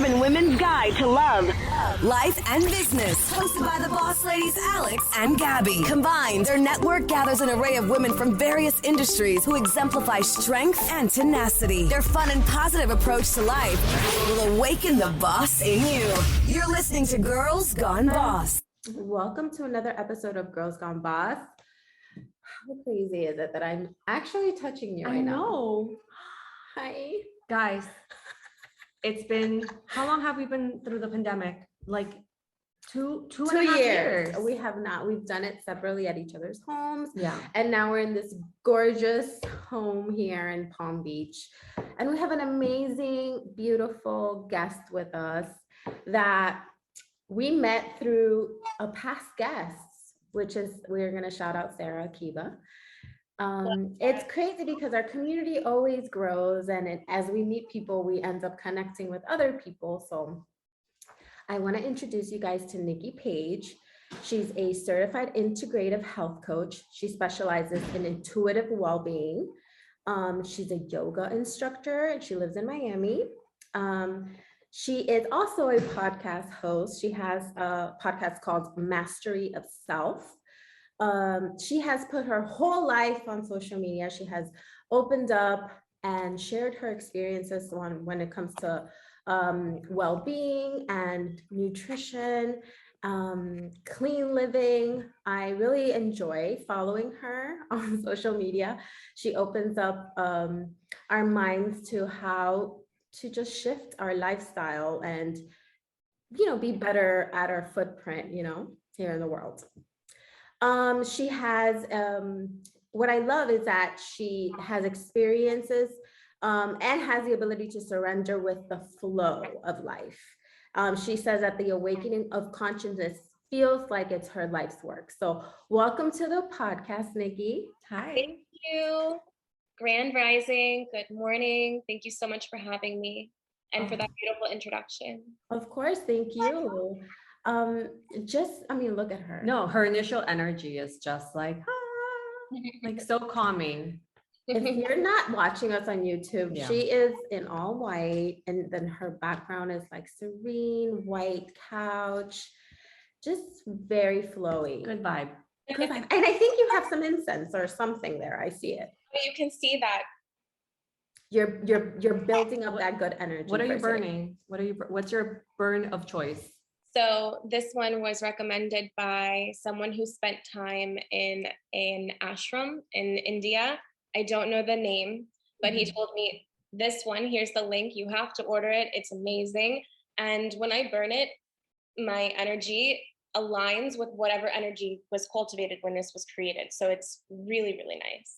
driven women's guide to love, life, and business. Hosted by the boss ladies Alex and Gabby. Combined, their network gathers an array of women from various industries who exemplify strength and tenacity. Their fun and positive approach to life will awaken the boss in you. You're listening to Girls Gone Boss. Welcome to another episode of Girls Gone Boss. How crazy is it that I'm actually touching you right now? I know. Hi. Guys, it's been, how long have we been through the pandemic? Like two and a half years. We have not. We've done it separately at each other's homes. Yeah. And now we're in this gorgeous home here in Palm Beach. And we have an amazing, beautiful guest with us that we met through a past guest, which is, we're going to shout out Sarah Akiva. It's crazy because our community always grows, and as we meet people, we end up connecting with other people. So I want to introduce you guys to Nikki Page. She's a certified integrative health coach. She specializes in intuitive well-being. She's a yoga instructor, and she lives in Miami. She is also a podcast host. She has a podcast called Mastery of Self. She has put her whole life on social media. She has opened up and shared her experiences when it comes to well-being and nutrition, clean living. I really enjoy following her on social media. She opens up our minds to how to just shift our lifestyle and, be better at our footprint, here in the world. She has, what I love is that she has experiences and has the ability to surrender with the flow of life. She says that the awakening of consciousness feels like it's her life's work. So welcome to the podcast, Nikki. Hi. Thank you. Grand Rising. Good morning. Thank you so much for having me and for that beautiful introduction. Of course. Thank you. Look at her. No, her initial energy is just like so calming. If you're not watching us on YouTube, Yeah. She is in all white, and then her background is like serene, white couch, just very flowy. Good vibe. Good vibe. And I think you have some incense or something there. I see it. You can see that. You're building up that good energy. What are you burning? What's your burn of choice? So this one was recommended by someone who spent time in an ashram in India. I don't know the name, but he told me this one, here's the link. You have to order it. It's amazing. And when I burn it, my energy aligns with whatever energy was cultivated when this was created. So it's really, really nice.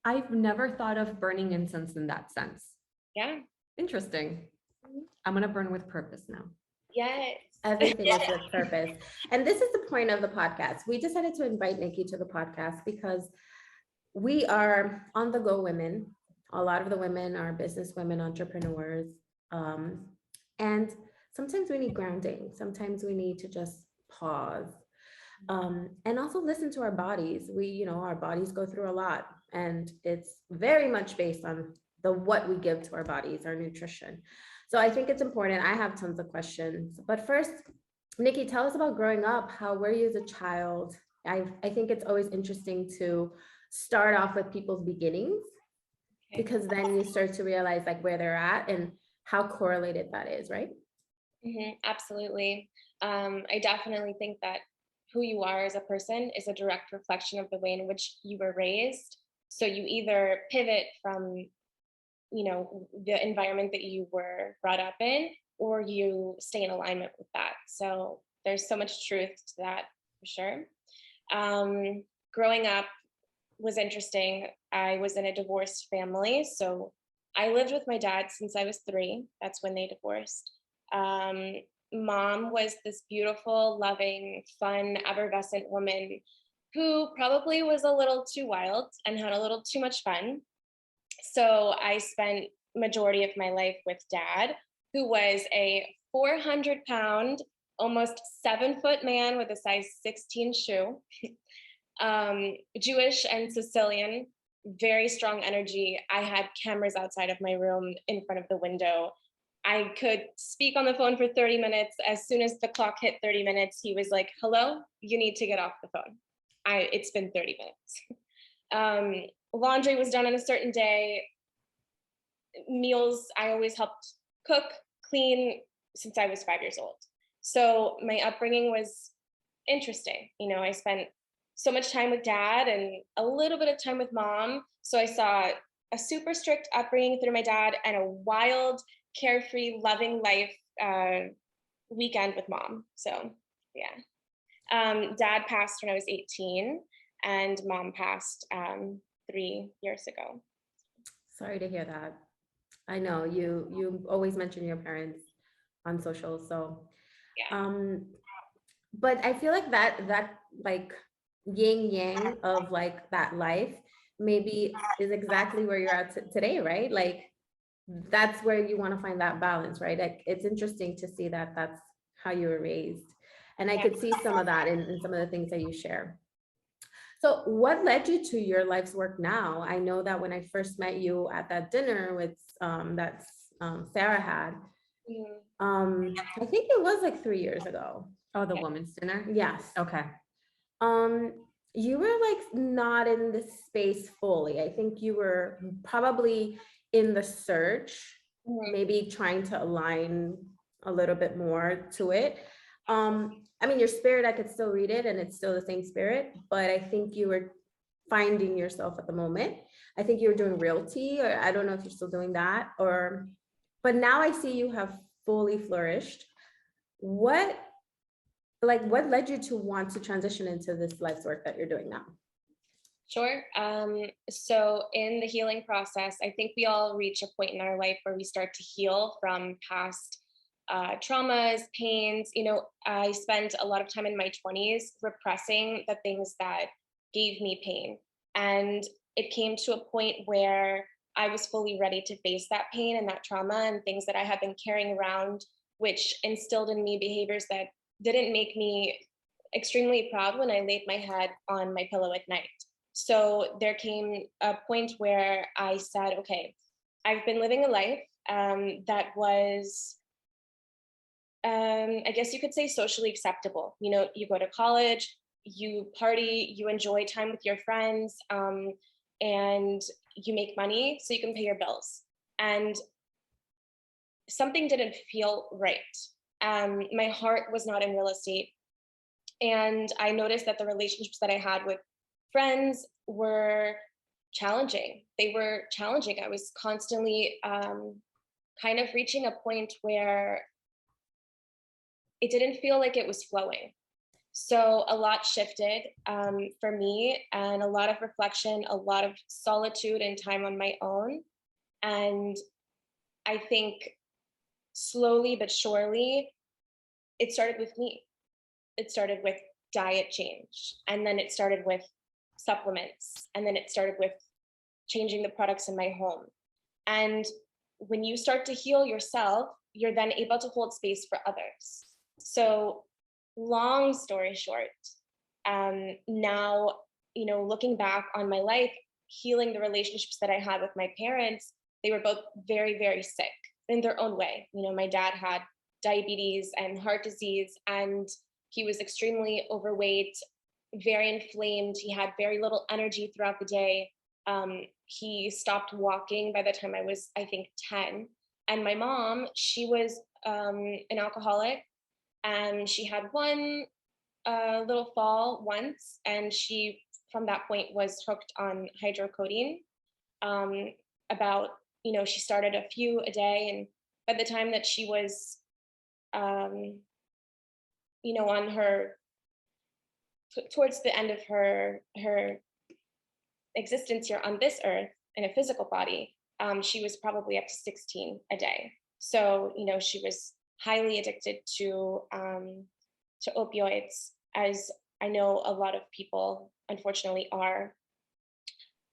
I've never thought of burning incense in that sense. Yeah. Interesting. I'm going to burn with purpose now. Yes. Everything is with purpose. And this is the point of the podcast. We decided to invite Nikki to the podcast because we are on the go women. A lot of the women are business women, entrepreneurs. And sometimes we need grounding. Sometimes we need to just pause. And also listen to our bodies. Our bodies go through a lot, and it's very much based on what we give to our bodies, our nutrition. So I think it's important. I have tons of questions, but first, Nikki, tell us about growing up. How were you as a child? I think it's always interesting to start off with people's beginnings, because then you start to realize like where they're at and how correlated that is, right? Absolutely. I definitely think that who you are as a person is a direct reflection of the way in which you were raised. So you either pivot from, the environment that you were brought up in, or you stay in alignment with that. So there's so much truth to that for sure. Growing up was interesting. I was in a divorced family. So I lived with my dad since I was 3. That's when they divorced. Mom was this beautiful, loving, fun, effervescent woman who probably was a little too wild and had a little too much fun. So I spent majority of my life with Dad, who was a 400-pound, almost 7-foot man with a size 16 shoe, Jewish and Sicilian, very strong energy. I had cameras outside of my room in front of the window. I could speak on the phone for 30 minutes. As soon as the clock hit 30 minutes, he was like, hello, you need to get off the phone. It's been 30 minutes. Laundry was done on a certain day. Meals, I always helped cook, clean since I was 5 years old. So my upbringing was interesting. You know, I spent so much time with dad and a little bit of time with mom. So I saw a super strict upbringing through my dad and a wild, carefree, loving life weekend with mom. So yeah. Dad passed when I was 18 and mom passed 3 years ago. Sorry to hear that. I know you always mention your parents on social, so Yeah. but I feel like that like yin yang of like that life maybe is exactly where you're at today, right? Like that's where you want to find that balance, right? Like it's interesting to see that that's how you were raised, and I could see some of that in some of the things that you share. So what led you to your life's work now? I know that when I first met you at that dinner with that Sarah had, I think it was like 3 years ago. Oh, the women's dinner? Yes. Okay. You were like not in the space fully. I think you were probably in the search, maybe trying to align a little bit more to it. I mean, your spirit, I could still read it and it's still the same spirit, but I think you were finding yourself at the moment. I think you were doing realty, or I don't know if you're still doing that, or, but now I see you have fully flourished. What led you to want to transition into this life's work that you're doing now? Sure. So in the healing process, I think we all reach a point in our life where we start to heal from past traumas, pains. You know, I spent a lot of time in my 20s repressing the things that gave me pain. And it came to a point where I was fully ready to face that pain and that trauma and things that I had been carrying around, which instilled in me behaviors that didn't make me extremely proud when I laid my head on my pillow at night. So there came a point where I said, okay, I've been living a life that was, I guess you could say, socially acceptable. You know, you go to college, you party, you enjoy time with your friends, and you make money so you can pay your bills. And something didn't feel right. My heart was not in real estate. And I noticed that the relationships that I had with friends were challenging. They were challenging. I was constantly kind of reaching a point where it didn't feel like it was flowing. So a lot shifted for me, and a lot of reflection, a lot of solitude and time on my own. And I think slowly but surely, it started with me. It started with diet change, and then it started with supplements, and then it started with changing the products in my home. And when you start to heal yourself, you're then able to hold space for others. So long story short, now, you know, looking back on my life, healing the relationships that I had with my parents, they were both very, very sick in their own way. You know, my dad had diabetes and heart disease, and he was extremely overweight, very inflamed. He had very little energy throughout the day. He stopped walking by the time I was, I think, 10. And my mom, she was an alcoholic, and she had one little fall once, and she, from that point, was hooked on hydrocodone. About, you know, she started a few a day, and by the time that she was, you know, on her, towards the end of her existence here on this earth in a physical body, she was probably up to 16 a day. So, you know, she was highly addicted to opioids, as I know a lot of people unfortunately are.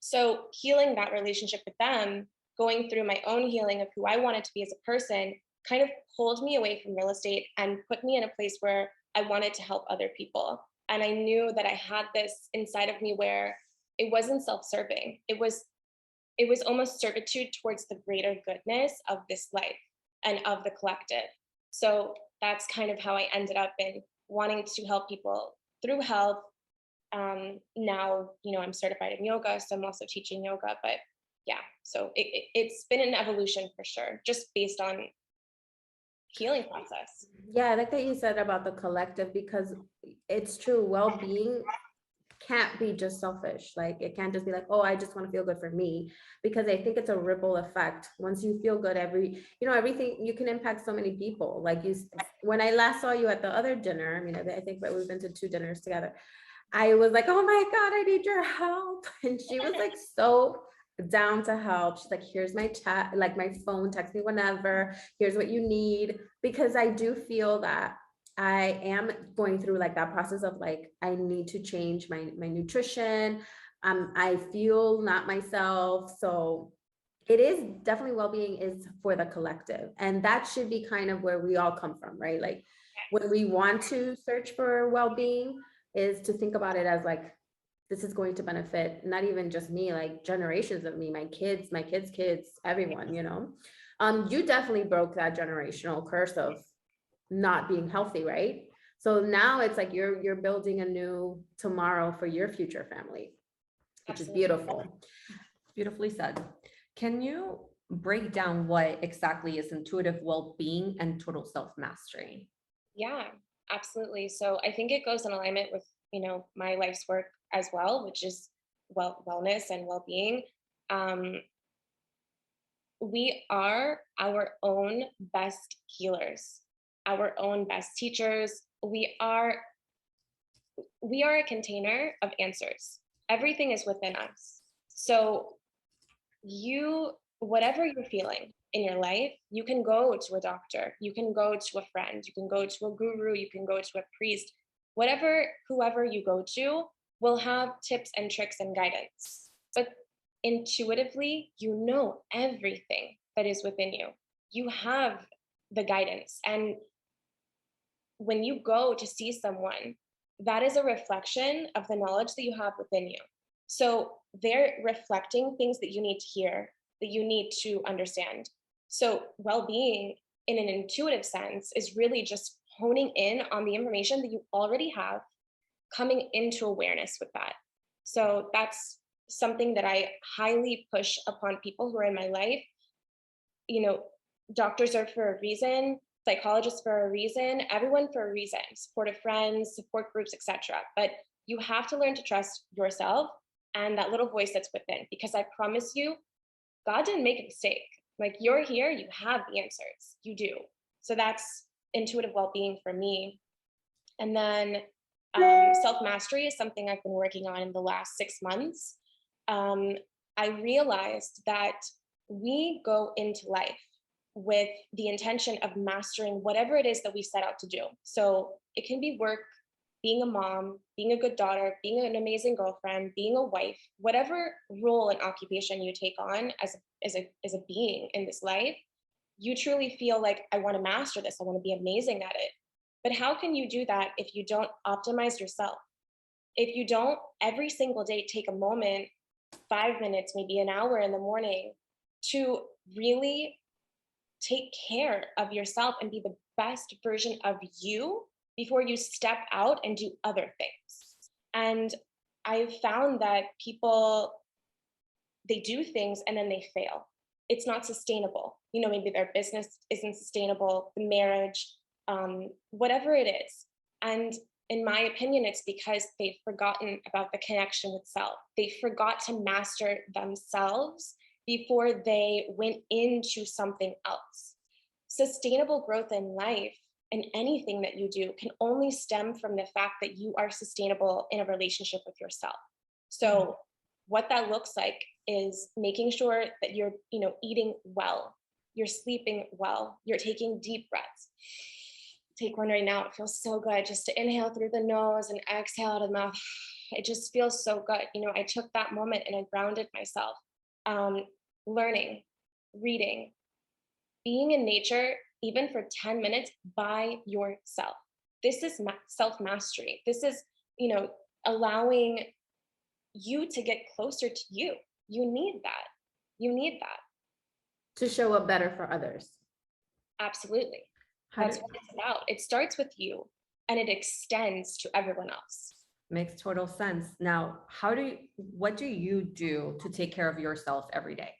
So healing that relationship with them, going through my own healing of who I wanted to be as a person, kind of pulled me away from real estate and put me in a place where I wanted to help other people. And I knew that I had this inside of me where it wasn't self-serving. It was almost servitude towards the greater goodness of this life. and of the collective. So that's kind of how I ended up in wanting to help people through health. Now, I'm certified in yoga, so I'm also teaching yoga, but yeah, so it's been an evolution for sure, just based on healing process. Yeah, I like that you said about the collective, because it's true. Well-being can't be just selfish. Like, it can't just be like, oh, I just want to feel good for me, because I think it's a ripple effect. Once you feel good, everything, you can impact so many people. Like when I last saw you at the other dinner, I mean, I think that we've been to 2 dinners together. I was like, oh my God, I need your help. And she was like, so down to help. She's like, here's my chat, like my phone, text me whenever, here's what you need. Because I do feel that I am going through like that process of like, I need to change my nutrition. I feel not myself. So it is definitely, well-being is for the collective. And that should be kind of where we all come from, right? Like when we want to search for well-being, is to think about it as like, this is going to benefit not even just me, like generations of me, my kids, everyone, you definitely broke that generational curse of not being healthy, right? So now it's like you're building a new tomorrow for your future family, which is beautiful. Beautifully said. Can you break down what exactly is intuitive well-being and total self-mastery? Yeah, absolutely. So I think it goes in alignment with, my life's work as well, which is wellness and well-being. We are our own best healers, our own best teachers. We are a container of answers. Everything is within us. So whatever you're feeling in your life, you can go to a doctor, you can go to a friend, you can go to a guru, you can go to a priest, whoever you go to will have tips and tricks and guidance. But intuitively, everything that is within you. You have the guidance. And when you go to see someone, that is a reflection of the knowledge that you have within you. So they're reflecting things that you need to hear, that you need to understand. So well-being in an intuitive sense is really just honing in on the information that you already have, coming into awareness with that. So that's something that I highly push upon people who are in my life. Doctors are for a reason, psychologists for a reason, everyone for a reason, supportive friends, support groups, etc. But you have to learn to trust yourself and that little voice that's within, because I promise you, God didn't make a mistake. Like, you're here, you have the answers, you do. So that's intuitive well-being for me. And then self-mastery is something I've been working on in the last 6 months. I realized that we go into life with the intention of mastering whatever it is that we set out to do. So it can be work, being a mom, being a good daughter, being an amazing girlfriend, being a wife, whatever role and occupation you take on as a being in this life, you truly feel like, I want to master this, I want to be amazing at it. But how can you do that if you don't optimize yourself? If you don't every single day take a moment, 5 minutes, maybe an hour in the morning, to really take care of yourself and be the best version of you before you step out and do other things. And I've found that people, they do things and then they fail. It's not sustainable. Maybe their business isn't sustainable, the marriage, whatever it is. And in my opinion, it's because they've forgotten about the connection with self. They forgot to master themselves before they went into something else. Sustainable growth in life and anything that you do can only stem from the fact that you are sustainable in a relationship with yourself. So what that looks like is making sure that you're, eating well, you're sleeping well, you're taking deep breaths. Take one right now. It feels so good just to inhale through the nose and exhale out of the mouth. It just feels so good. I took that moment and I grounded myself. Learning, reading, being in nature, even for 10 minutes by yourself. This is self-mastery. This is, allowing you to get closer to you. You need that. You need that. To show up better for others. Absolutely. How That's do- what it's about. It starts with you and it extends to everyone else. Makes total sense. Now, what do you do to take care of yourself every day?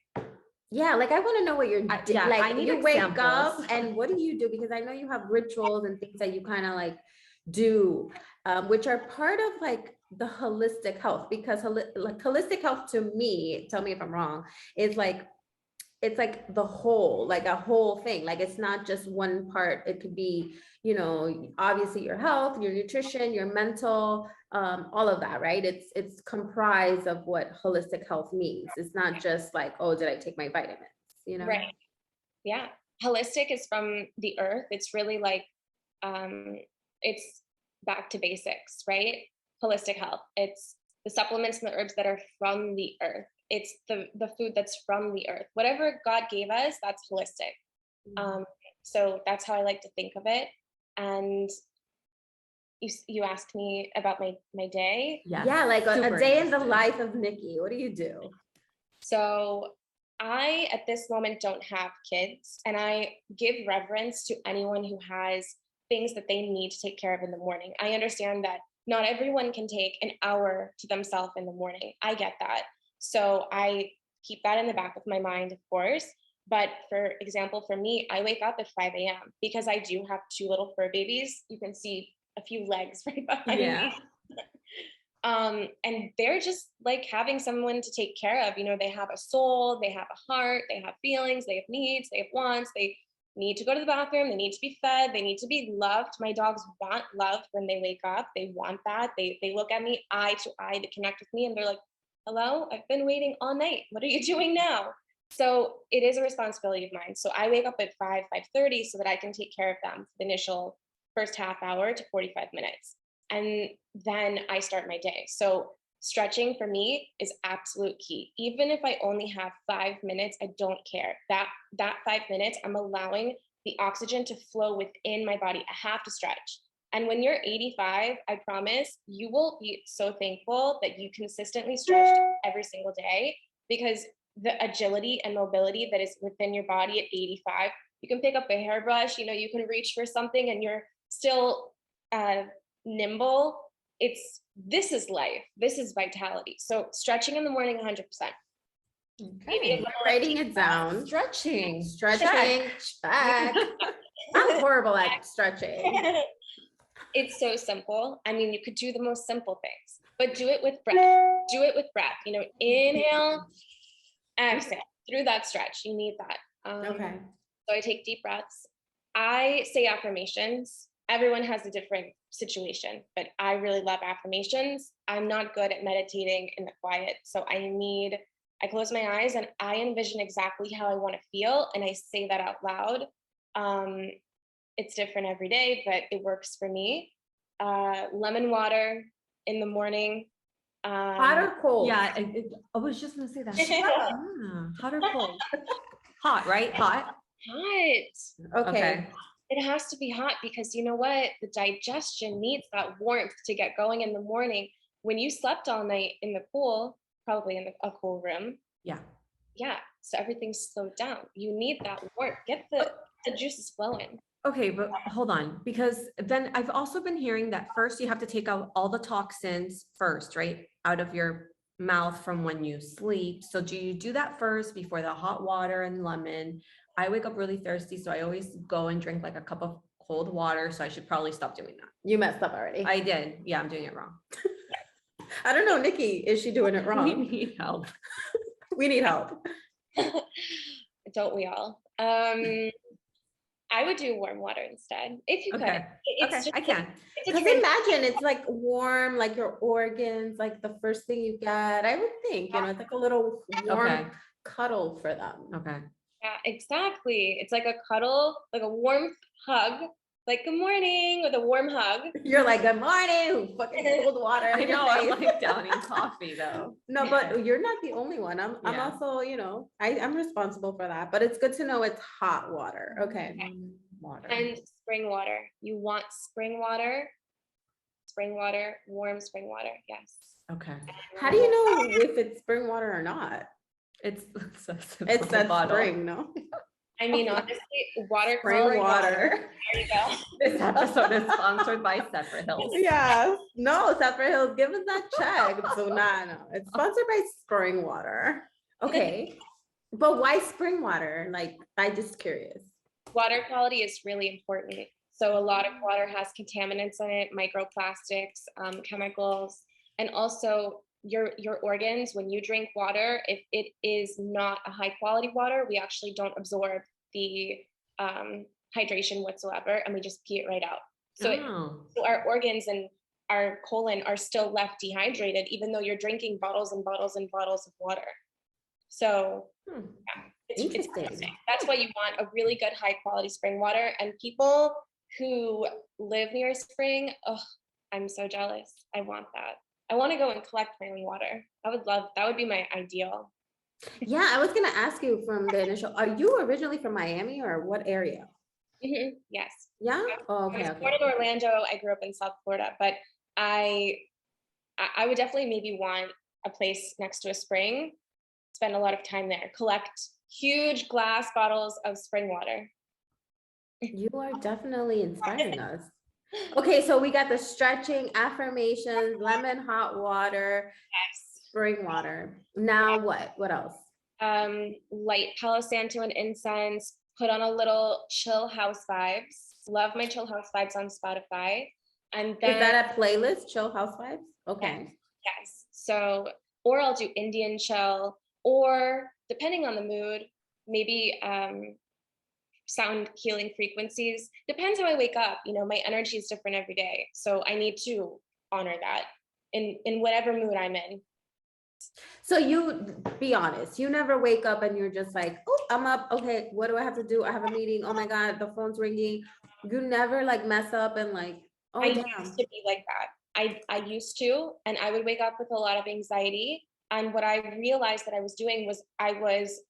Yeah, like I want to know what you're doing. yeah, Like I need you wake up examples. and what do you do? Because I know you have rituals and things that you kind of like do, which are part of like the holistic health. Because like holistic health to me, tell me if I'm wrong, is like it's like the whole, like a whole thing. Like it's not just one part. It could be, you know, obviously your health, your nutrition, your mental, all of that, right? It's comprised of what holistic health means. It's not just like, oh, did I take my vitamins? You know? Right. Yeah. Holistic is from the earth. It's really like, it's back to basics, right? Holistic health. It's the supplements and the herbs that are from the earth. It's the food that's from the earth. Whatever God gave us, that's holistic. So that's how I like to think of it. And you asked me about my day. Yes. Yeah, like a Super day in the interested. life of Nikki. What do you do? So I, at this moment, don't have kids, and I give reverence to anyone who has things that they need to take care of in the morning. I understand that not everyone can take an hour to themselves in the morning. I get that. So I keep that in the back of my mind, of course. But for example, for me, I wake up at 5 a.m. because I do have 2 little fur babies. You can see a few legs right behind me. And they're just like having someone to take care of. You know, they have a soul, they have a heart, they have feelings, they have needs, they have wants, they need to go to the bathroom, they need to be fed, they need to be loved. My dogs want love when they wake up. They want that. They look at me eye to eye to connect with me, and they're like, hello, I've been waiting all night. What are you doing now? So it is a responsibility of mine. So I wake up at 5:30 so that I can take care of them for the initial first half hour to 45 minutes. And then I start my day. So stretching for me is absolute key. Even if I only have 5 minutes, I don't care. That 5 minutes, I'm allowing the oxygen to flow within my body. I have to stretch. And when you're 85, I promise you will be so thankful that you consistently stretched every single day, because the agility and mobility that is within your body at 85, you can pick up a hairbrush, you know, you can reach for something and you're still nimble. This is life. This is vitality. So stretching in the morning, 100%. Maybe I'm writing it down. Stretching. Check. I'm horrible at stretching. It's so simple. I mean, you could do the most simple things, but do it with breath. Do it with breath. You know, inhale, exhale through that stretch. You need that. Okay. So I take deep breaths. I say affirmations. Everyone has a different situation, but I really love affirmations. I'm not good at meditating in the quiet. So I close my eyes and I envision exactly how I want to feel. And I say that out loud. It's different every day, but it works for me. Lemon water in the morning. Hot or cold? Yeah, I was just gonna say that. Hot or cold? Hot, right? Hot. Hot. Okay. It has to be hot because you know what? The digestion needs that warmth to get going in the morning. When you slept all night in the pool, probably in a cool room. Yeah. Yeah. So everything's slowed down. You need that warmth. Get the juices flowing. Okay, but hold on, because then I've also been hearing that first you have to take out all the toxins first, right? Out of your mouth from when you sleep. So do you do that first before the hot water and lemon? I wake up really thirsty, so I always go and drink like a cup of cold water. So I should probably stop doing that. You messed up already. I did. Yeah, I'm doing it wrong. I don't know, Nikki, is she doing it wrong? We need help. We need help. Don't we all? I would do warm water instead, if you could. Okay. Okay, I can. Because imagine it's like warm, like your organs, like the first thing you get. I would think, you know, it's like a little warm cuddle for them. Okay. Yeah, exactly. It's like a cuddle, like a warm hug, like good morning with a warm hug. You're like, good morning, fucking cold water. I know, I like downing coffee though. No, but you're not the only one. I'm Yeah. also, you know, I'm responsible for that, but it's good to know it's hot water. Okay. Water. And spring water. You want spring water, warm spring water. Yes. Okay. How do you know if it's spring water or not? It's It's that spring, no? I mean, honestly, water Spring quality water. There you go. This episode is sponsored by Separate Hills. Yeah, no, Separate Hills, give us that check. So no, it's sponsored by spring water. Okay, but why spring water? Like, I'm just curious. Water quality is really important. So a lot of water has contaminants in it, microplastics, chemicals, and also your organs. When you drink water, if it is not a high quality water, we actually don't absorb the hydration whatsoever, and we just pee it right out. So, so our organs and our colon are still left dehydrated, even though you're drinking bottles and bottles and bottles of water. So yeah, it's interesting. That's why you want a really good high quality spring water. And people who live near a spring, oh, I'm so jealous. I want that. I want to go and collect my own water. That would be my ideal. Yeah, I was gonna ask you from the initial, are you originally from Miami or what area? Yes. Yeah? Oh, I okay, was born in Orlando. I grew up in South Florida, but I would definitely maybe want a place next to a spring, spend a lot of time there, collect huge glass bottles of spring water. You are definitely inspiring us. Okay, so we got the stretching, affirmations, lemon hot water, spring water. Now what? What else? Light Palo Santo and incense, put on a little chill house vibes. Love my chill house vibes on Spotify. And then, is that a playlist, chill house vibes? Okay. Yes. So, or I'll do Indian chill, or depending on the mood, maybe sound healing frequencies. Depends how I wake up. You know, my energy is different every day. So I need to honor that in whatever mood I'm in. So you be honest, you never wake up and you're just like, oh, I'm up. Okay, what do I have to do? I have a meeting. Oh my God, the phone's ringing. You never like mess up and like, oh, I damn. used to be like that. I used to, and I would wake up with a lot of anxiety. And what I realized that I was doing was I was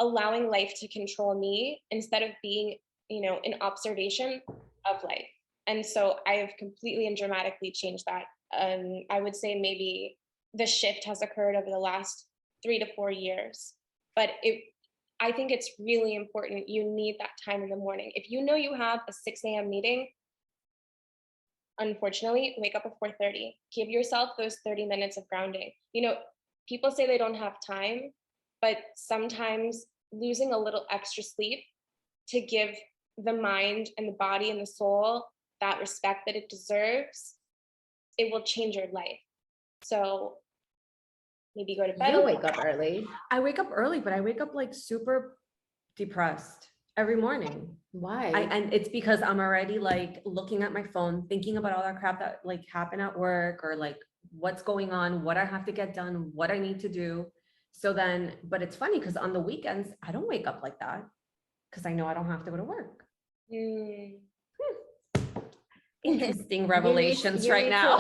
allowing life to control me instead of being, you know, an observation of life. And so I have completely and dramatically changed that. I would say maybe the shift has occurred over the last 3 to 4 years, but I think it's really important. You need that time in the morning. If you know you have a 6 a.m. meeting, unfortunately, wake up at 4:30. Give yourself those 30 minutes of grounding. You know, people say they don't have time, but sometimes losing a little extra sleep to give the mind and the body and the soul that respect that it deserves, it will change your life. So maybe go to bed. You wake up early. I wake up early, but I wake up like super depressed every morning. Why? And it's because I'm already like looking at my phone, thinking about all that crap that like happened at work, or like what's going on, what I have to get done, what I need to do. So then, but it's funny because on the weekends, I don't wake up like that because I know I don't have to go to work. Interesting revelations you right need now.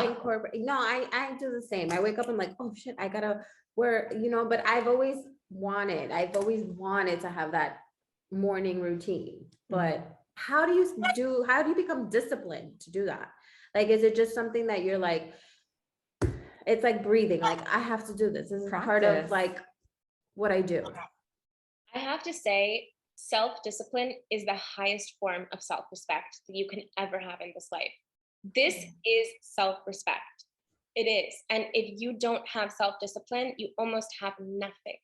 No, I do the same. I wake up and like, oh shit, I gotta wear, you know, but I've always wanted to have that morning routine. But how do you become disciplined to do that? Like, is it just something that you're like, it's like breathing, like I have to do this. This is part of like what I do. I have to say, self-discipline is the highest form of self-respect that you can ever have in this life. This is self-respect. It is. And if you don't have self-discipline, you almost have nothing.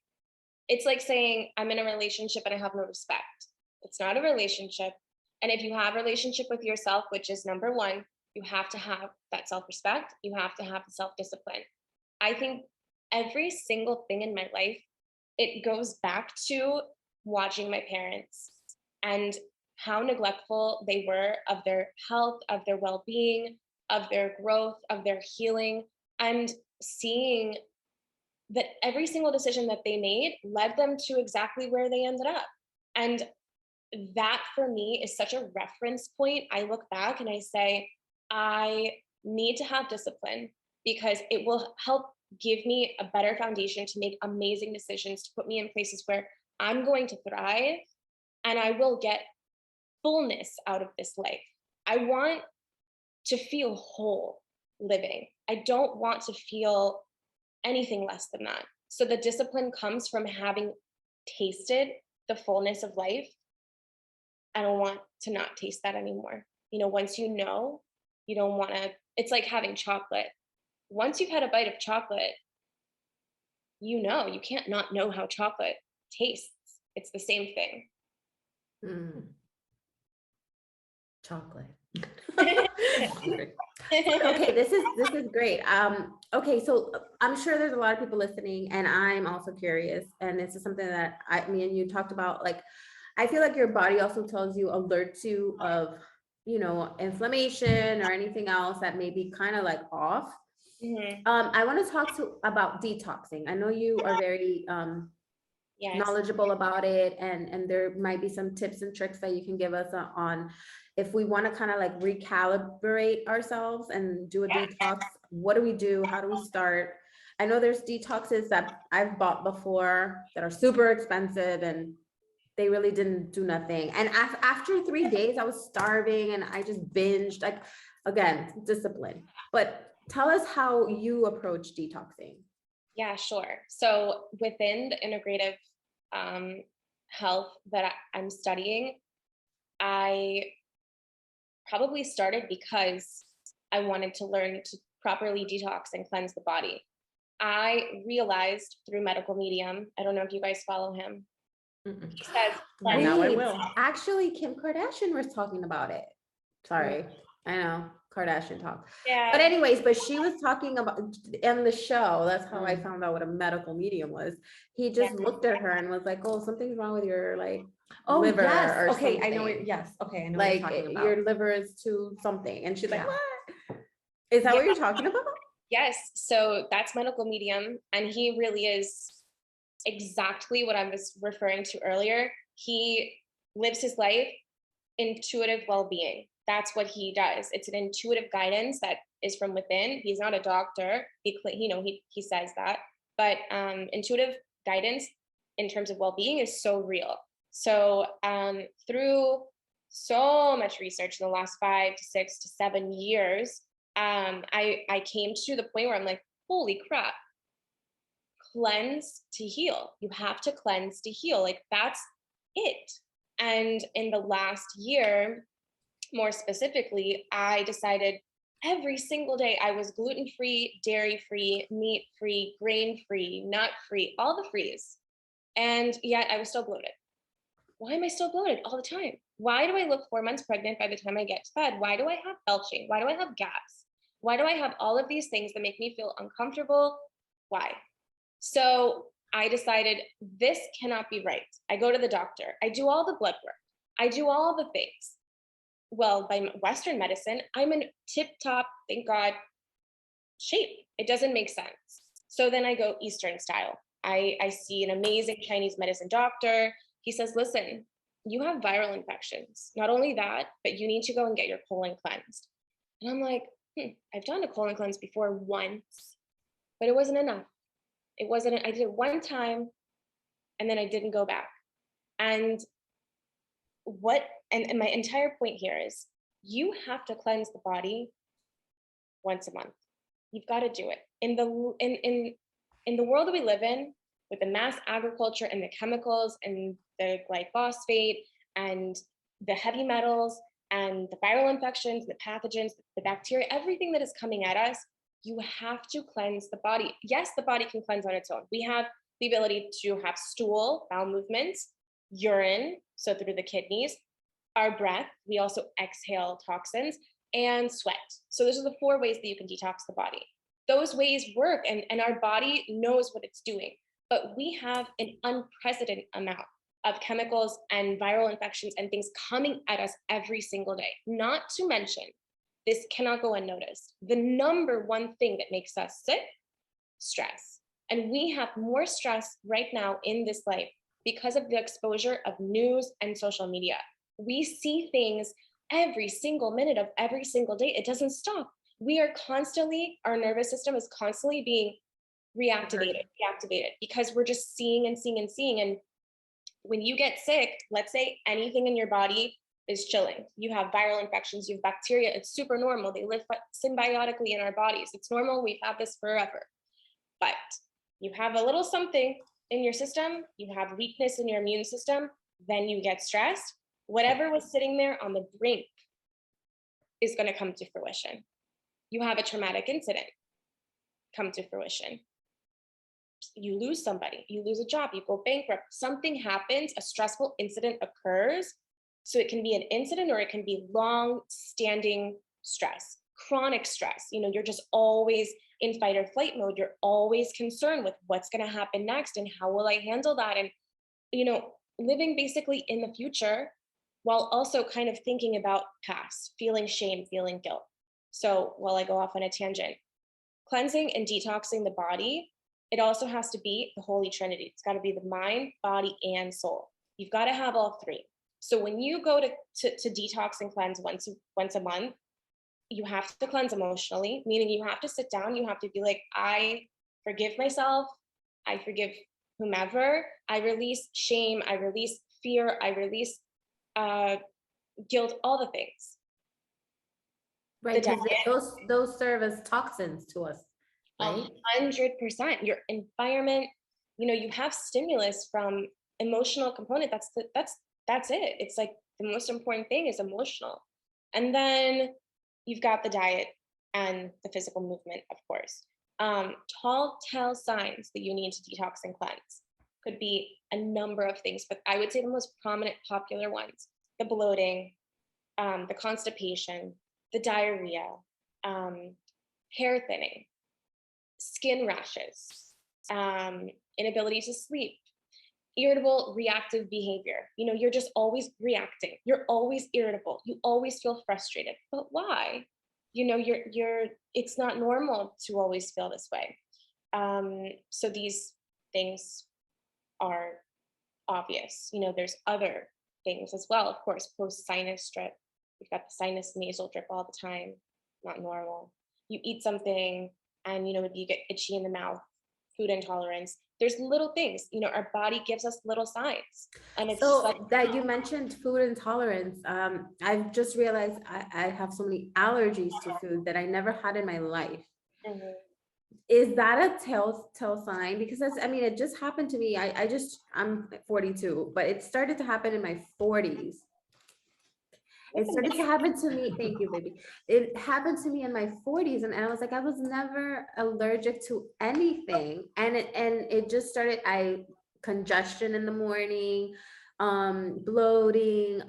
It's like saying, I'm in a relationship and I have no respect. It's not a relationship. And if you have a relationship with yourself, which is number one, you have to have that self-respect. You have to have the self-discipline. I think every single thing in my life, it goes back to watching my parents and how neglectful they were of their health, of their well-being, of their growth, of their healing, and seeing that every single decision that they made led them to exactly where they ended up. And that for me is such a reference point. I look back and I say, I need to have discipline because it will help give me a better foundation to make amazing decisions, to put me in places where I'm going to thrive and I will get fullness out of this life. I want to feel whole living. I don't want to feel anything less than that. So the discipline comes from having tasted the fullness of life, I don't want to not taste that anymore. You know, once you know, you don't want to, it's like having chocolate. Once you've had a bite of chocolate, you know, you can't not know how chocolate tastes. It's the same thing. Chocolate. Okay, this is great. Okay, so I'm sure there's a lot of people listening, and I'm also curious, and this is something that me and you talked about. Like, I feel like your body also tells you alert to of, you know, inflammation or anything else that may be kind of like off. I want to talk about detoxing. I know you are very knowledgeable about it, and there might be some tips and tricks that you can give us on if we want to kind of like recalibrate ourselves and do a detox. What do we do? How do we start? I know there's detoxes that I've bought before that are super expensive, and they really didn't do nothing. And after 3 days, I was starving and I just binged. Like, again, discipline. But tell us how you approach detoxing. Yeah, sure. So within the integrative health that I'm studying, I probably started because I wanted to learn to properly detox and cleanse the body. I realized through medical medium, I don't know if you guys follow him. He says, Now I will. Actually, Kim Kardashian was talking about it. Sorry, I know, Kardashian talk. Yeah. But anyways, but she was talking about in the show. That's how I found out what a medical medium was. He just looked at her and was like, "Oh, something's wrong with your like liver yes. or Okay, something." I know it. Yes. Okay, I know like what you're talking about. your liver is too something, and she's like, Yeah. "What? Is that what you're talking about?" Yes. So that's medical medium, and he really is exactly what I was referring to earlier. He lives his life intuitive well-being. That's what he does. It's an intuitive guidance that is from within. He's not a doctor. He says that, but intuitive guidance in terms of well-being is so real. So through so much research in the last 5 to 6 to 7 years, I came to the point where I'm like, holy crap, cleanse to heal. You have to cleanse to heal. Like, that's it. And in the last year, more specifically, I decided every single day I was gluten-free, dairy-free, meat-free, grain-free, nut-free, all the frees. And yet I was still bloated. Why am I still bloated all the time? Why do I look 4 months pregnant by the time I get to bed? Why do I have belching? Why do I have gas? Why do I have all of these things that make me feel uncomfortable? Why? So I decided this cannot be right. I go to the doctor. I do all the blood work. I do all the things. Well, by Western medicine, I'm in tip-top, thank God, shape. It doesn't make sense. So then I go Eastern style. I see an amazing Chinese medicine doctor. He says, listen, you have viral infections. Not only that, but you need to go and get your colon cleansed. And I'm like, I've done a colon cleanse before once, but it wasn't enough. I did it one time and then I didn't go back. And my entire point here is you have to cleanse the body once a month. You've got to do it. In the world that we live in, with the mass agriculture and the chemicals and the glyphosate and the heavy metals and the viral infections, the pathogens, the bacteria, everything that is coming at us, you have to cleanse the body. Yes, the body can cleanse on its own. We have the ability to have stool, bowel movements, urine, so through the kidneys, our breath, we also exhale toxins, and sweat. So those are the 4 ways that you can detox the body. Those ways work, and our body knows what it's doing. But we have an unprecedented amount of chemicals and viral infections and things coming at us every single day. Not to mention, this cannot go unnoticed. The number one thing that makes us sick, stress. And we have more stress right now in this life because of the exposure of news and social media. We see things every single minute of every single day. It doesn't stop. Our nervous system is constantly being reactivated because we're just seeing and seeing and seeing. And when you get sick, let's say anything in your body is chilling. You have viral infections, you have bacteria. It's super normal. They live symbiotically in our bodies. It's normal. We've had this forever. But you have a little something in your system, you have weakness in your immune system, then you get stressed. Whatever was sitting there on the brink is going to come to fruition. You have a traumatic incident come to fruition. You lose somebody, you lose a job, you go bankrupt, something happens, a stressful incident occurs. So it can be an incident or it can be long-standing stress, chronic stress. You know, you're just always in fight or flight mode. You're always concerned with what's going to happen next and how will I handle that? And, you know, living basically in the future while also kind of thinking about past, feeling shame, feeling guilt. So while I go off on a tangent, cleansing and detoxing the body, it also has to be the Holy Trinity. It's got to be the mind, body, and soul. You've got to have all three. So when you go to detox and cleanse once a month, you have to cleanse emotionally, meaning you have to sit down, you have to be like, I forgive myself, I forgive whomever, I release shame, I release fear, I release guilt, all the things. Right, because those serve as toxins to us, right? 100%. Your environment, you know, you have stimulus from emotional component. That's it. It's like the most important thing is emotional. And then you've got the diet and the physical movement, of course. Telltale signs that you need to detox and cleanse could be a number of things, but I would say the most prominent popular ones: the bloating, the constipation, the diarrhea, hair thinning, skin rashes, inability to sleep, irritable reactive behavior. You know, you're just always reacting. You're always irritable. You always feel frustrated. But why? You know, it's not normal to always feel this way. So these things are obvious. You know, there's other things as well. Of course, post sinus drip. You've got the sinus nasal drip all the time. Not normal. You eat something and, you know, maybe you get itchy in the mouth, food intolerance. There's little things, you know, our body gives us little signs. And it's so just like, that you mentioned food intolerance. I've just realized I have so many allergies to food that I never had in my life. mhm. Is that a telltale sign? Because it just happened to me. I'm 42, but it started to happen in my 40s. It started to happen to me. Thank you, baby. It happened to me in my 40s, and I was like, I was never allergic to anything, and it just started. Congestion in the morning, bloating.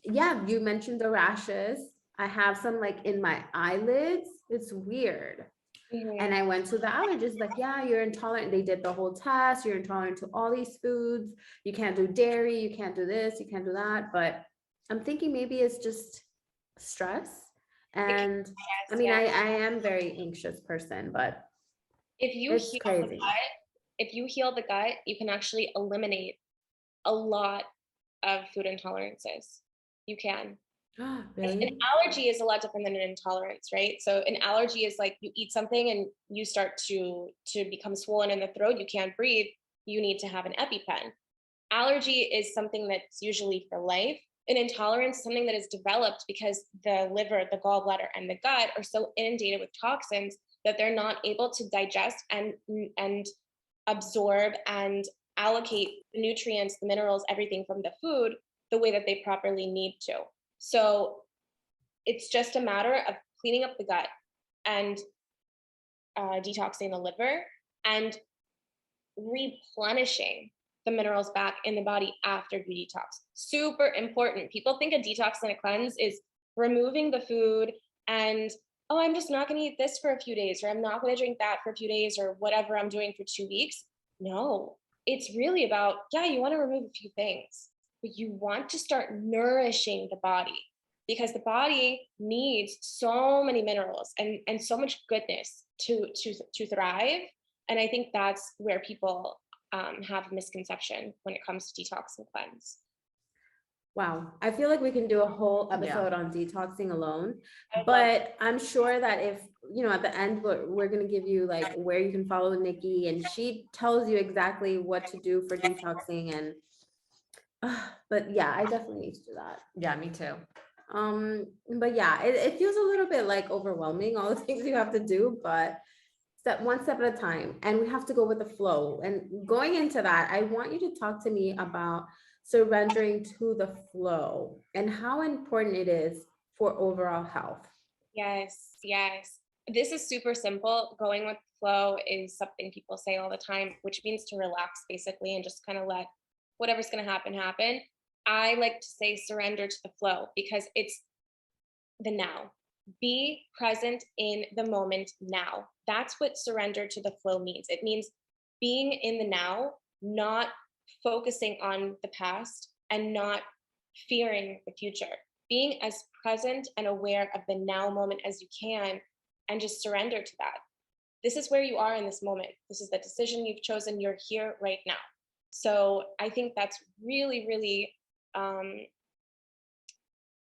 Yeah, you mentioned the rashes. I have some like in my eyelids. It's weird. Mhm. And I went to the allergist, like, yeah, you're intolerant. They did the whole test. You're intolerant to all these foods. You can't do dairy. You can't do this. You can't do that. But I'm thinking maybe it's just stress. And I mean, yeah. I am a very anxious person, but If you it's heal crazy. the gut, if you heal the gut, you can actually eliminate a lot of food intolerances. You can. Really? An allergy is a lot different than an intolerance, right? So an allergy is like you eat something and you start to become swollen in the throat, you can't breathe, you need to have an EpiPen. Allergy is something that's usually for life. An intolerance is something that is developed because the liver, the gallbladder, and the gut are so inundated with toxins that they're not able to digest and absorb and allocate the nutrients, the minerals, everything from the food the way that they properly need to. So it's just a matter of cleaning up the gut and detoxing the liver and replenishing the minerals back in the body after you detox. Super important. People think a detox and a cleanse is removing the food and, oh, I'm just not going to eat this for a few days, or I'm not going to drink that for a few days, or whatever I'm doing for 2 weeks. No, it's really about, yeah, you want to remove a few things, but you want to start nourishing the body, because the body needs so many minerals and so much goodness to thrive. And I think that's where people have a misconception when it comes to detox and cleanse. Wow. I feel like we can do a whole episode on detoxing alone, but I'm sure that if, at the end, we're going to give you like where you can follow Nikki, and she tells you exactly what to do for detoxing. And, but yeah, I definitely need to do that. Yeah, me too. But yeah, it feels a little bit like overwhelming, all the things you have to do, but one step at a time, and we have to go with the flow. And going into that, I want you to talk to me about surrendering to the flow and how important it is for overall health. Yes, yes. This is super simple. Going with the flow is something people say all the time, which means to relax basically and just kind of let whatever's going to happen happen. I like to say surrender to the flow because it's the now. Be present in the moment now. That's what surrender to the flow means. It means being in the now, not focusing on the past and not fearing the future. Being as present and aware of the now moment as you can and just surrender to that. This is where you are in this moment. This is the decision you've chosen. You're here right now. So I think that's really, really,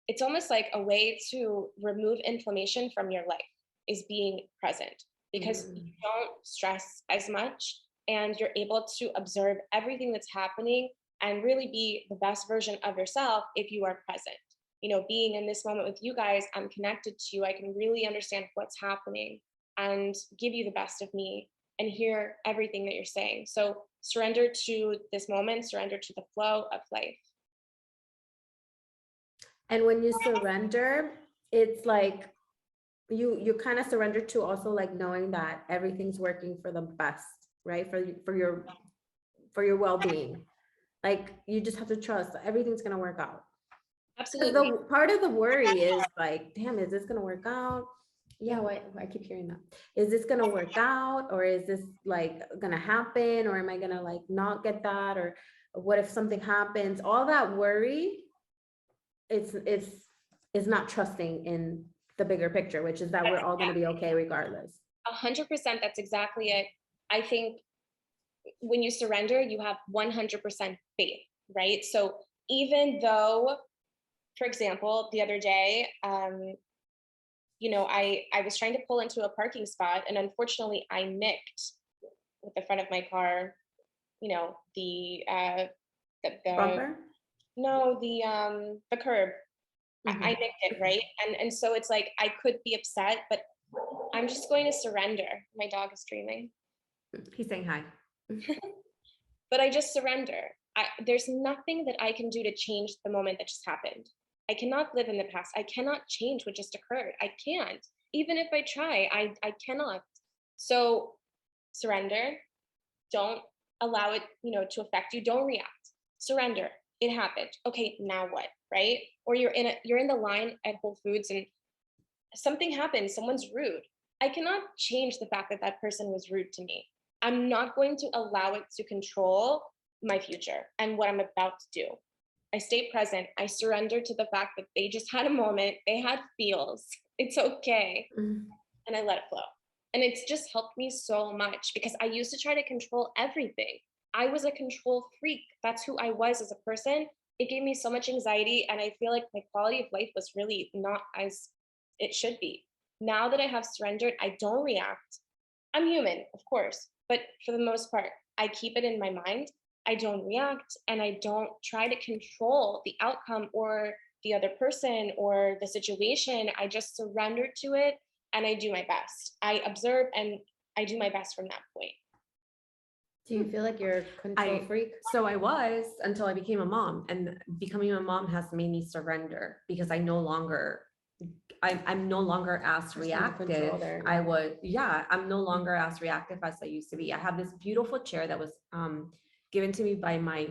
it's almost like a way to remove inflammation from your life is being present because you don't stress as much and you're able to observe everything that's happening and really be the best version of yourself if you are present. You know, being in this moment with you guys, I'm connected to you. I can really understand what's happening and give you the best of me and hear everything that you're saying. So surrender to this moment, surrender to the flow of life. And when you surrender, it's like you kind of surrender to also like knowing that everything's working for the best, right? For your well-being. Like you just have to trust that everything's gonna work out. Absolutely. The part of the worry is like, damn, is this gonna work out? Yeah, I keep hearing that. Is this gonna work out, or is this like gonna happen, or am I gonna like not get that, or what if something happens? All that worry, it's not trusting in the bigger picture, which is that we're all gonna be okay regardless. 100%, that's exactly it. I think when you surrender, you have 100% faith, right? So even though, for example, the other day, you know, I was trying to pull into a parking spot and unfortunately I nicked with the front of my car, you know, the Bumper? no, the curb. I nicked it, right? And so it's like, I could be upset, but I'm just going to surrender. My dog is dreaming. He's saying hi. But I just surrender. There's nothing that I can do to change the moment that just happened. I cannot live in the past. I cannot change what just occurred. I can't. Even if I try, I cannot. So surrender. Don't allow it, you know, to affect you. Don't react. Surrender. It happened. Okay, now what? Right? Or you're in the line at Whole Foods and something happens. Someone's rude. I cannot change the fact that that person was rude to me. I'm not going to allow it to control my future and what I'm about to do. I stay present. I surrender to the fact that they just had a moment. They had feels. It's okay. And I let it flow. And it's just helped me so much because I used to try to control everything. I was a control freak. That's who I was as a person. It gave me so much anxiety. And I feel like my quality of life was really not as it should be. Now that I have surrendered, I don't react. I'm human, of course. But for the most part, I keep it in my mind. I don't react and I don't try to control the outcome or the other person or the situation. I just surrender to it and I do my best. I observe and I do my best from that point. Do you feel like you're a control freak? So I was until I became a mom, and becoming a mom has made me surrender because I'm no longer as reactive. I'm no longer as reactive as I used to be. I have this beautiful chair that was given to me by my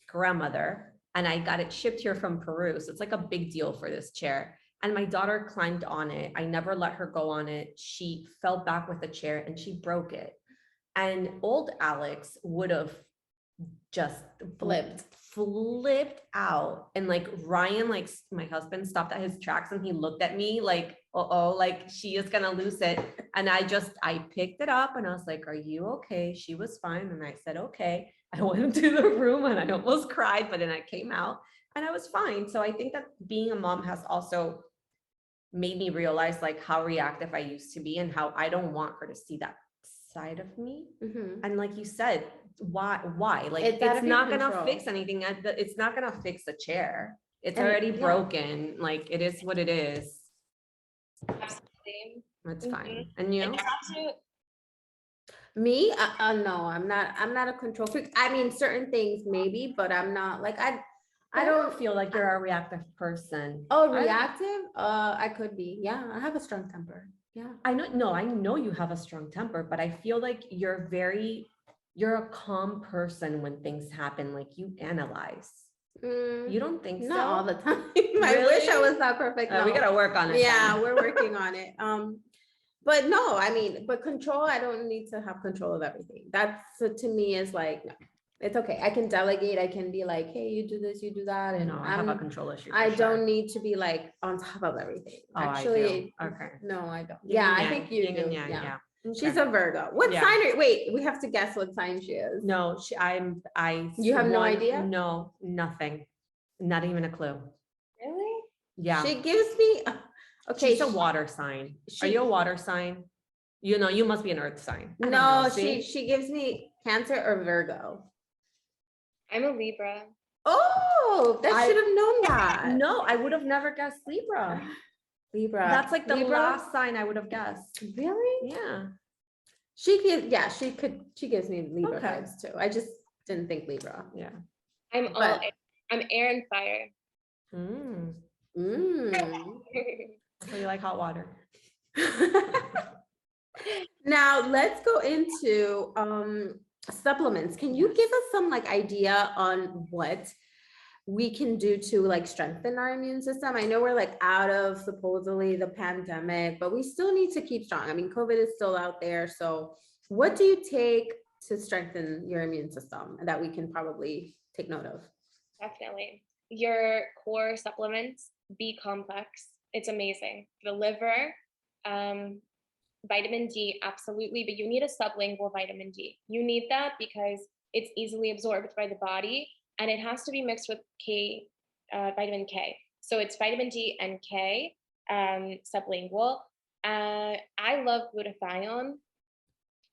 grandmother, and I got it shipped here from Peru. So it's like a big deal for this chair. And my daughter climbed on it. I never let her go on it. She fell back with the chair and she broke it. And old Alex would have just flipped out. And like Ryan, like my husband, stopped at his tracks and he looked at me like, like she is gonna lose it. And I picked it up and I was like, are you okay? She was fine. And I said, okay. I went into the room and I almost cried, but then I came out and I was fine. So I think that being a mom has also made me realize like how reactive I used to be and how I don't want her to see that side of me. And like you said, why like it's not gonna fix anything. It's not gonna fix the chair. It's already broken. Like it is what it is. Absolutely. That's fine. And you Me? No, I'm not a control freak. I mean, certain things maybe, but I'm not like, I don't feel like you're a reactive person. Oh, I don't- reactive? I could be. Yeah, I have a strong temper. Yeah. I know you have a strong temper, but I feel like you're a calm person when things happen. Like you analyze. You don't think so? Not all the time. I wish I was that perfect. We No. gotta work on it. Yeah, then. we're working on it. But no, I mean, but control, I don't need to have control of everything. That's so to me is like, no, it's okay. I can delegate. I can be like, hey, you do this, you do that. And No, I have a control issue. I for don't sure. need to be like on top of everything. Oh, I do. Actually, Okay. no, I don't. Yin Yeah, and I yang, think you yin do. and yang, Yeah. yeah. She's a Virgo. What Yeah. sign are, wait, we have to guess what sign she is. No, You have no idea? No, nothing. Not even a clue. Really? Yeah. She gives me, okay. She's a water sign. Are you a water sign? You must be an earth sign. I don't No, know, see? she gives me Cancer or Virgo. I'm a Libra. Oh, I should have known that. No, I would have never guessed Libra. Libra. That's like the Libra? last sign I would have guessed. Really? Yeah. She gives me Libra Okay. vibes too. I just didn't think Libra. Yeah. I'm air and fire. Mm. So you like hot water. Now let's go into supplements. Can you give us some like idea on what we can do to like strengthen our immune system? I know we're like out of supposedly the pandemic, but we still need to keep strong. I mean, COVID is still out there. So what do you take to strengthen your immune system that we can probably take note of? Definitely. Your core supplements, B complex, it's amazing. The liver, vitamin D, absolutely, but you need a sublingual vitamin D. You need that because it's easily absorbed by the body, and it has to be mixed with vitamin K. So it's vitamin D and K, sublingual. I love glutathione.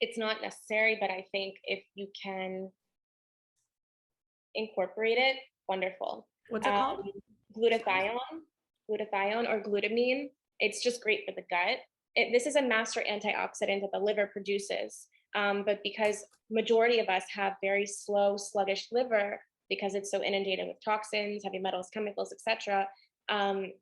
It's not necessary, but I think if you can incorporate it, wonderful. What's it called? Glutathione or glutamine. It's just great for the gut. This is a master antioxidant that the liver produces. But because majority of us have very slow, sluggish liver, because it's so inundated with toxins, heavy metals, chemicals, etc.,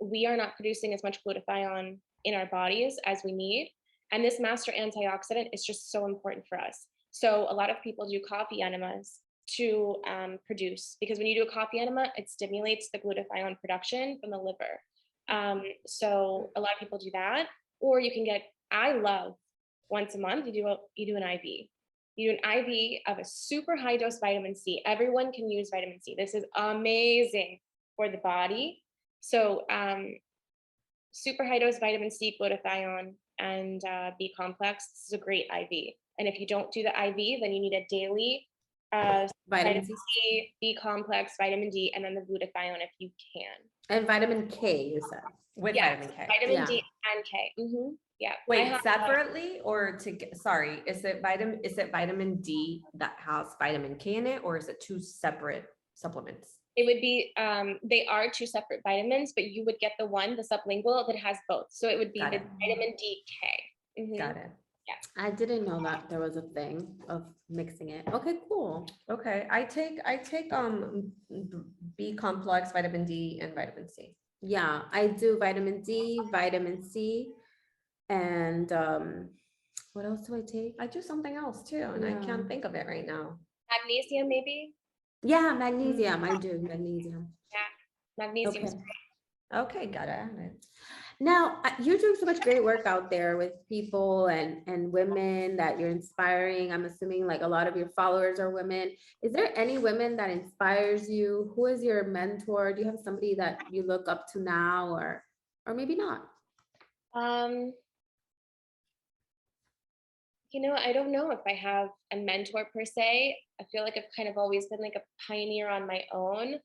we are not producing as much glutathione in our bodies as we need. And this master antioxidant is just so important for us. So a lot of people do coffee enemas to produce, because when you do a coffee enema, it stimulates the glutathione production from the liver. So a lot of people do that, or you can get, I love once a month, you do an IV. You do an IV of a super high dose vitamin C. Everyone can use vitamin C. This is amazing for the body. So super high dose vitamin C, glutathione, and B complex. This is a great IV. And if you don't do the IV, then you need a daily vitamin C, B complex, vitamin D, and then the glutathione if you can. And vitamin K, you said. With Yes, vitamin K. vitamin D and K. Yeah. Wait, separately or sorry, is it vitamin D that has vitamin K in it, or is it two separate supplements? It would be, they are two separate vitamins, but you would get the sublingual that has both. So it would be the vitamin D K. Got it. Yeah. I didn't know that there was a thing of mixing it. Okay, cool. Okay, I take B complex, vitamin D, and vitamin C. Yeah, I do vitamin D, vitamin C, and what else do I take? I do something else too, and I can't think of it right now. Magnesium, maybe? Yeah, magnesium. I do magnesium. Yeah, magnesium. Okay, got it. Now, you're doing so much great work out there with people and women that you're inspiring. I'm assuming like a lot of your followers are women. Is there any women that inspires you? Who is your mentor? Do you have somebody that you look up to now, or maybe not? I don't know if I have a mentor per se. I feel like I've kind of always been like a pioneer on my own.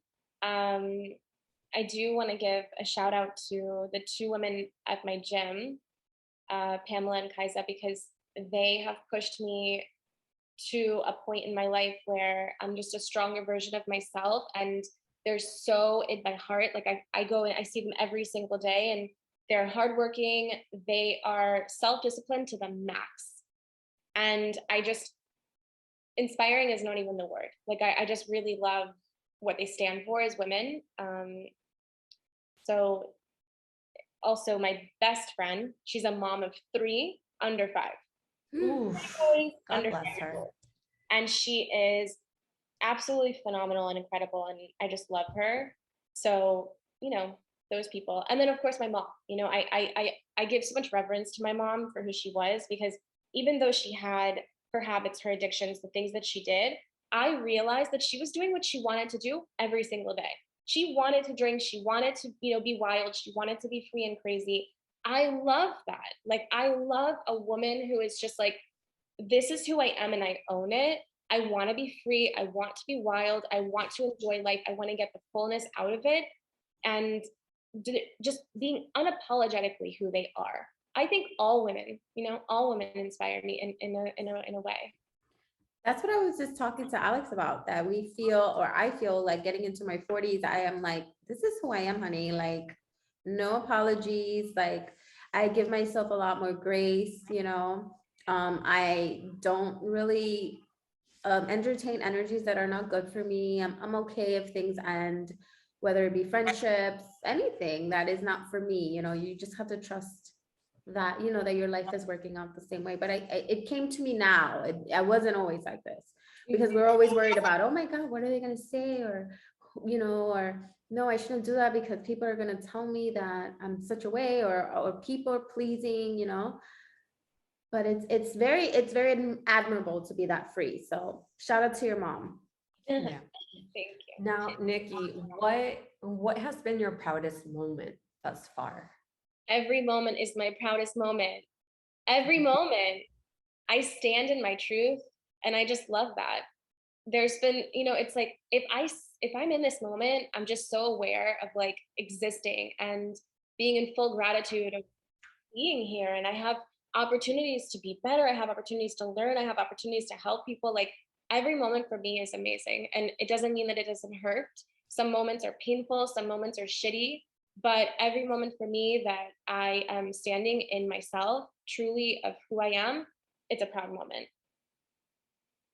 I do want to give a shout out to the two women at my gym, Pamela and Kaisa, because they have pushed me to a point in my life where I'm just a stronger version of myself. And they're so in my heart. Like I go and I see them every single day, and they're hardworking. They are self-disciplined to the max. And inspiring is not even the word. Like, I just really love what they stand for as women. So also my best friend, she's a mom of 3 under 5. Ooh, God Under bless 5. her. And she is absolutely phenomenal and incredible, and I just love her. So, those people. And then of course my mom. I give so much reverence to my mom for who she was, because even though she had her habits, her addictions, the things that she did, I realized that she was doing what she wanted to do every single day. She wanted to drink, she wanted to, be wild, she wanted to be free and crazy. I love that. Like, I love a woman who is just like, this is who I am and I own it. I want to be free. I want to be wild. I want to enjoy life. I want to get the fullness out of it. And just being unapologetically who they are. I think all women inspire me in a way. That's what I was just talking to Alex about, that we feel, or I feel like getting into my 40s, I am like, this is who I am, honey. Like, no apologies. Like, I give myself a lot more grace, I don't really entertain energies that are not good for me. I'm okay if things end, whether it be friendships, anything that is not for me. You just have to trust that, that your life is working out the same way. But it came to me now. I wasn't always like this, because we're always worried about, oh my God, what are they going to say? Or no, I shouldn't do that because people are going to tell me that I'm such a way, or people are pleasing, but it's very admirable to be that free. So shout out to your mom. Yeah. Thank you. Now, Nikki, what has been your proudest moment thus far? Every moment is my proudest moment. Every moment I stand in my truth, and I just love that. There's been, it's like, if I'm in this moment, I'm just so aware of like existing and being in full gratitude of being here. And I have opportunities to be better. I have opportunities to learn. I have opportunities to help people. Like, every moment for me is amazing. And it doesn't mean that it doesn't hurt. Some moments are painful, some moments are shitty, but every moment for me that I am standing in myself, truly of who I am, it's a proud moment.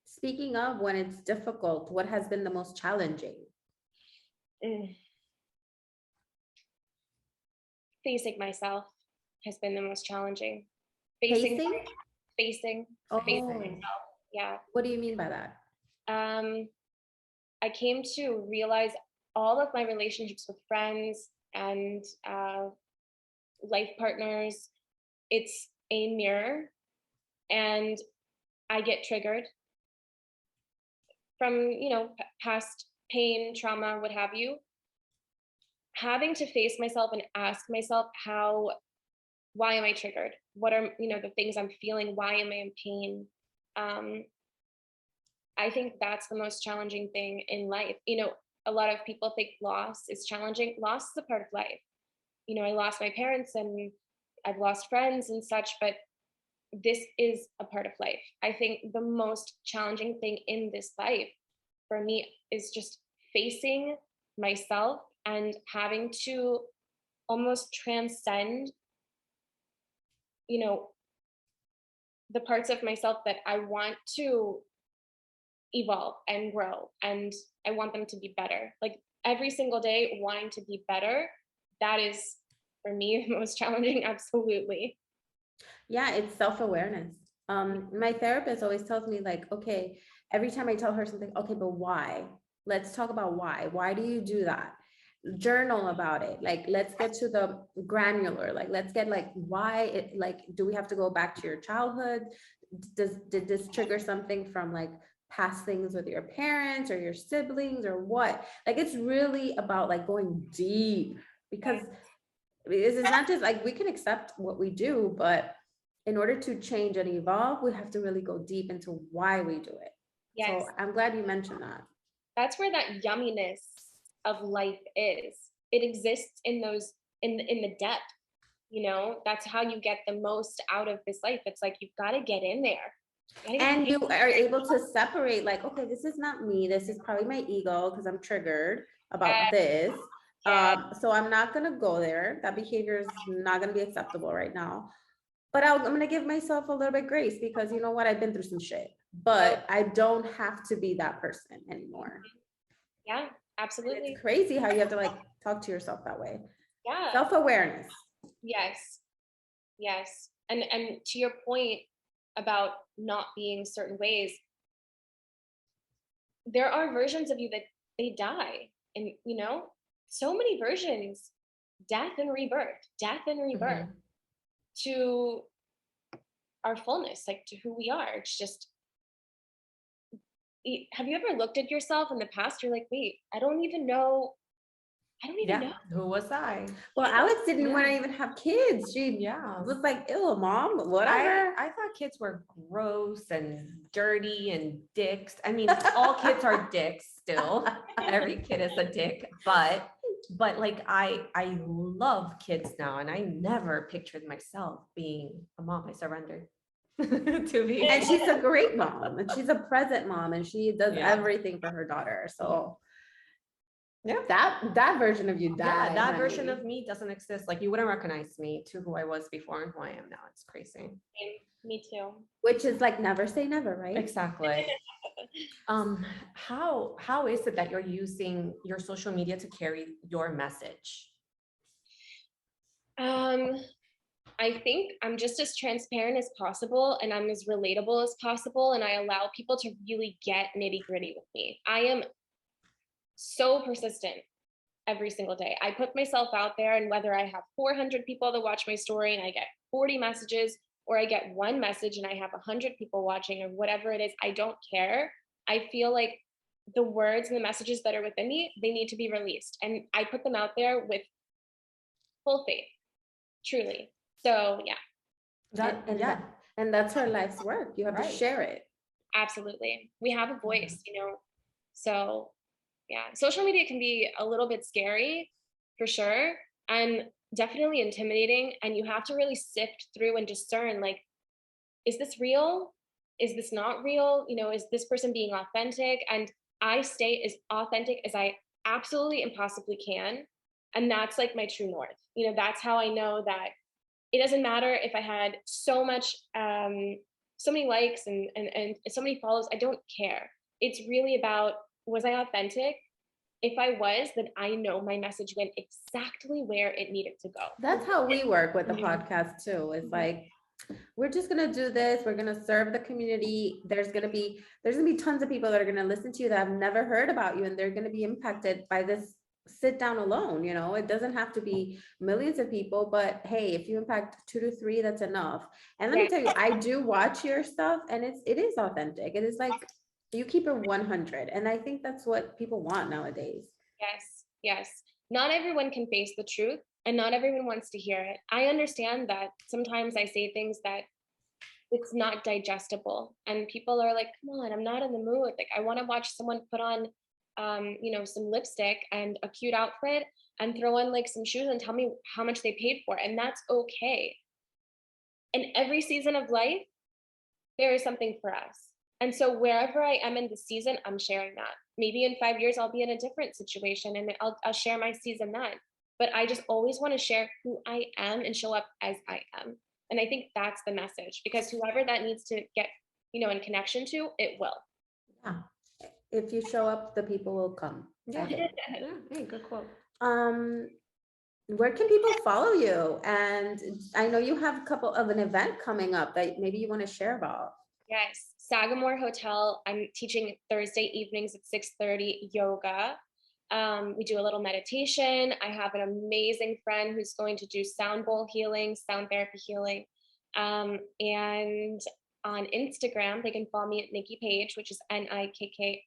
Speaking of when it's difficult, what has been the most challenging? Facing myself has been the most challenging. Facing? Facing myself. Yeah. What do you mean by that? I came to realize all of my relationships with friends and life partners, it's a mirror, and I get triggered from, past pain, trauma, what have you. Having to face myself and ask myself, why am I triggered? What are, the things I'm feeling? Why am I in pain? I think that's the most challenging thing in life. A lot of people think loss is challenging. Loss is a part of life. I lost my parents and I've lost friends and such, but this is a part of life. I think the most challenging thing in this life for me is just facing myself and having to almost transcend, the parts of myself that I want to evolve and grow, and I want them to be better. Like, every single day wanting to be better, that is for me the most challenging. Absolutely. Yeah, it's self-awareness. My therapist always tells me, like, okay, every time I tell her something, okay, but why? Let's talk about why. Why do you do that? Journal about it. Like, let's get to the granular. Like, let's get like, why it, like, do we have to go back to your childhood? Did this trigger something from like past things with your parents or your siblings or what? Like, it's really about like going deep, because it's not just like we can accept what we do, but in order to change and evolve, we have to really go deep into why we do it. Yes. So I'm glad you mentioned that. That's where that yumminess of life is. It exists in those, in the depth, that's how you get the most out of this life. It's like, you've got to get in there. And you are able to separate, like, okay, this is not me. This is probably my ego because I'm triggered about this. So I'm not going to go there. That behavior is not going to be acceptable right now. But I'm going to give myself a little bit grace because you know what? I've been through some shit, but I don't have to be that person anymore. Yeah, absolutely. It's crazy how you have to like talk to yourself that way. Yeah. Self-awareness. Yes. Yes. And to your point about not being certain ways, there are versions of you that they die. And you know, so many versions, death and rebirth to our fullness, like to who we are. It's just, have you ever looked at yourself in the past? You're like, wait, I don't even know. Who was I? Well, Alex didn't want to even have kids. She was like, ew, mom, whatever. I thought kids were gross and dirty and dicks. I mean, all kids are dicks still. Every kid is a dick, but like I love kids now, and I never pictured myself being a mom. I surrendered to be. And she's a great mom, and she's a present mom, and she does everything for her daughter. So yeah, that version of you died. That version of me doesn't exist. Like you wouldn't recognize me to who I was before and who I am now. It's crazy. Me too. Which is like never say never, right? Exactly. How is it that you're using your social media to carry your message? I think I'm just as transparent as possible, and I'm as relatable as possible, and I allow people to really get nitty-gritty with me. I am so persistent every single day. I put myself out there, and whether I have 400 people that watch my story and I get 40 messages, or I get one message and I have 100 people watching, or whatever it is, I don't care. I feel like the words and the messages that are within me, they need to be released. And I put them out there with full faith, truly. So yeah. And that's her life's work. You have to share it. Absolutely. We have a voice, you know, so yeah, social media can be a little bit scary for sure, and definitely intimidating. And you have to really sift through and discern, like, is this real? Is this not real? You know, is this person being authentic? And I stay as authentic as I absolutely and possibly can. And that's like my true north. You know, that's how I know that it doesn't matter if I had so much, so many likes and so many follows. I don't care. It's really about, was I authentic? If I was, then I know my message went exactly where it needed to go. That's how we work with the podcast too. It's like, we're just gonna do this. We're gonna serve the community. There's gonna be tons of people that are gonna listen to you that have never heard about you, and they're gonna be impacted by this sit down alone. You know, it doesn't have to be millions of people, but hey, if you impact 2 to 3, that's enough. And let me tell you, I do watch your stuff, and it is authentic. It is like, you keep it 100. And I think that's what people want nowadays. Yes. Not everyone can face the truth, and not everyone wants to hear it. I understand that sometimes I say things that it's not digestible, and people are like, come on, I'm not in the mood. Like, I want to watch someone put on, you know, some lipstick and a cute outfit and throw on like some shoes and tell me how much they paid for. And that's okay. In every season of life, there is something for us. And so wherever I am in the season, I'm sharing that. Maybe in 5 years, I'll be in a different situation and I'll share my season then. But I just always want to share who I am and show up as I am. And I think that's the message, because whoever that needs to get, you know, in connection to, it will. Yeah. If you show up, the people will come. Yeah. Hey, good quote. Where can people follow you? And I know you have a couple of an event coming up that maybe you want to share about. Yes, Sagamore Hotel. I'm teaching Thursday evenings at 6:30 yoga. We do a little meditation. I have an amazing friend who's going to do sound bowl healing, sound therapy healing. And on Instagram, they can follow me at Nikki Page, which is NikkipAge.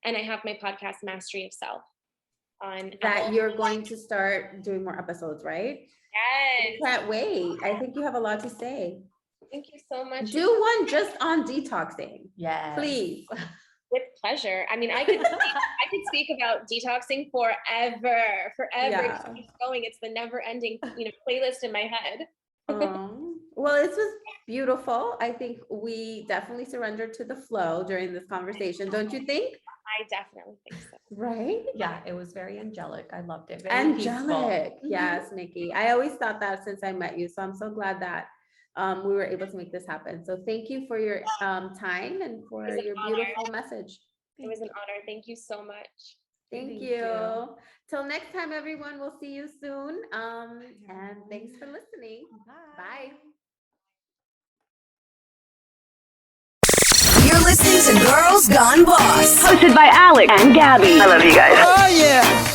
And I have my podcast, Mastery of Self. On that you're going to start doing more episodes, right? Yes. I can't wait. I think you have a lot to say. Thank you so much. Do one just on detoxing. Yes. Please. With pleasure. I mean, I could speak about detoxing forever. Yeah. It keeps going. It's the never-ending, you know, playlist in my head. Well, this was beautiful. I think we definitely surrendered to the flow during this conversation. Don't you think? I definitely think so. Right? Yeah, it was very angelic. I loved it. Very peaceful. Angelic. Yes, Nikki. I always thought that since I met you. So I'm so glad that we were able to make this happen. So thank you for your time and for It was an your honor. beautiful message. It was an honor. Thank you so much. Thank Thank you. you. Till next time, everyone. We'll see you soon. And thanks for listening. Bye. You're listening to Girls Gone Boss. Hosted by Alex and Gabby. I love you guys. Oh yeah.